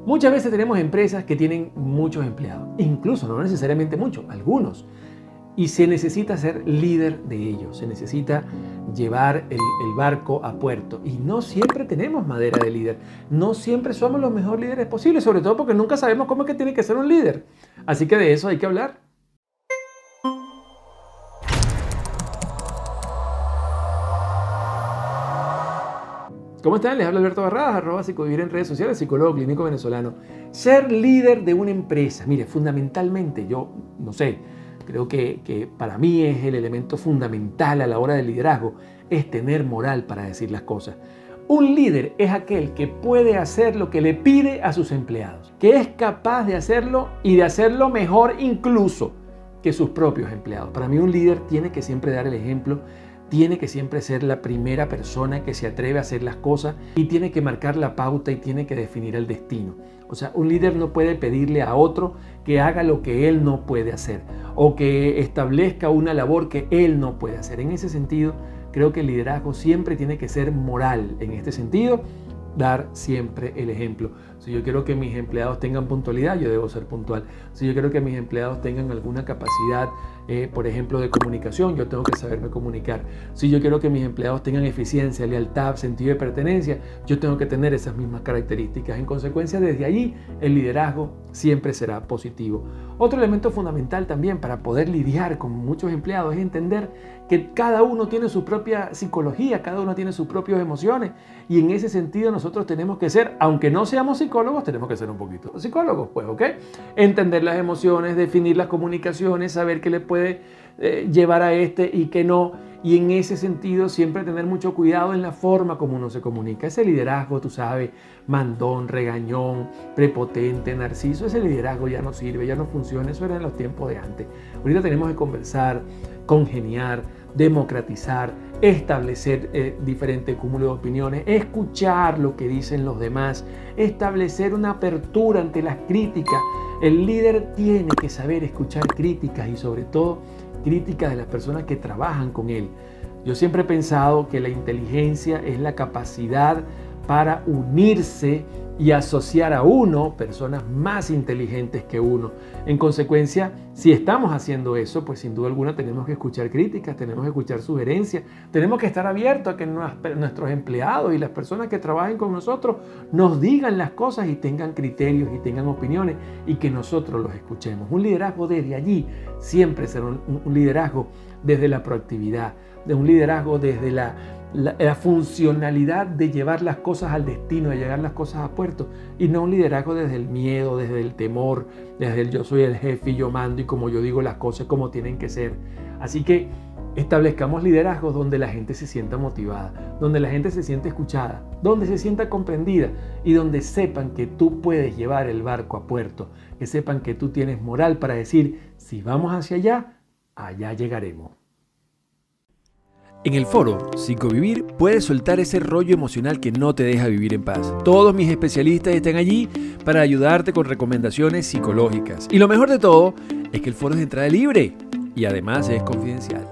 Muchas veces tenemos empresas que tienen muchos empleados, incluso no necesariamente muchos, algunos. Y se necesita ser líder de ellos, se necesita llevar el barco a puerto. Y no siempre tenemos madera de líder, no siempre somos los mejores líderes posibles, sobre todo porque nunca sabemos cómo es que tiene que ser un líder. Así que de eso hay que hablar. ¿Cómo están? Les habla Alberto Barradas, @psicovivir en redes sociales, psicólogo clínico venezolano. Ser líder de una empresa, mire, fundamentalmente, yo no sé, creo que para mí es el elemento fundamental a la hora del liderazgo, es tener moral para decir las cosas. Un líder es aquel que puede hacer lo que le pide a sus empleados, que es capaz de hacerlo y de hacerlo mejor incluso que sus propios empleados. Para mí un líder tiene que siempre dar el ejemplo, tiene que siempre ser la primera persona que se atreve a hacer las cosas y tiene que marcar la pauta y tiene que definir el destino. O sea, un líder no puede pedirle a otro que haga lo que él no puede hacer o que establezca una labor que él no puede hacer. En ese sentido, creo que el liderazgo siempre tiene que ser moral. En este sentido, dar siempre el ejemplo. Si yo quiero que mis empleados tengan puntualidad, yo debo ser puntual. Si yo quiero que mis empleados tengan alguna capacidad, por ejemplo, de comunicación, yo tengo que saberme comunicar. Si yo quiero que mis empleados tengan eficiencia, lealtad, sentido de pertenencia, yo tengo que tener esas mismas características. En consecuencia, desde allí, el liderazgo siempre será positivo. Otro elemento fundamental también para poder lidiar con muchos empleados es entender que cada uno tiene su propia psicología, cada uno tiene sus propias emociones y en ese sentido nosotros tenemos que ser, aunque no seamos psicólogos, tenemos que ser un poquito psicólogos, pues, ¿ok? Entender las emociones, definir las comunicaciones, saber qué le puede llevar a este y qué no. Y en ese sentido siempre tener mucho cuidado en la forma como uno se comunica. Ese liderazgo, tú sabes, mandón, regañón, prepotente, narciso, ese liderazgo ya no sirve, ya no funciona. Eso era en los tiempos de antes. Ahorita tenemos que conversar, congeniar, democratizar, establecer diferentes cúmulos de opiniones, escuchar lo que dicen los demás, establecer una apertura ante las críticas. El líder tiene que saber escuchar críticas y sobre todo críticas de las personas que trabajan con él. Yo siempre he pensado que la inteligencia es la capacidad para unirse y asociar a uno personas más inteligentes que uno. En consecuencia, si estamos haciendo eso, pues sin duda alguna tenemos que escuchar críticas, tenemos que escuchar sugerencias, tenemos que estar abiertos a que nuestros empleados y las personas que trabajen con nosotros nos digan las cosas y tengan criterios y tengan opiniones y que nosotros los escuchemos. Un liderazgo desde allí siempre será un liderazgo desde la proactividad, de un liderazgo desde la funcionalidad de llevar las cosas al destino, de llevar las cosas a puerto, y no un liderazgo desde el miedo, desde el temor, desde el yo soy el jefe y yo mando y como yo digo las cosas como tienen que ser. Así que establezcamos liderazgos donde la gente se sienta motivada, donde la gente se sienta escuchada, donde se sienta comprendida y donde sepan que tú puedes llevar el barco a puerto, que sepan que tú tienes moral para decir, si vamos hacia allá, allá llegaremos. En el foro Psicovivir puedes soltar ese rollo emocional que no te deja vivir en paz. Todos mis especialistas están allí para ayudarte con recomendaciones psicológicas. Y lo mejor de todo es que el foro es de entrada libre y además es confidencial.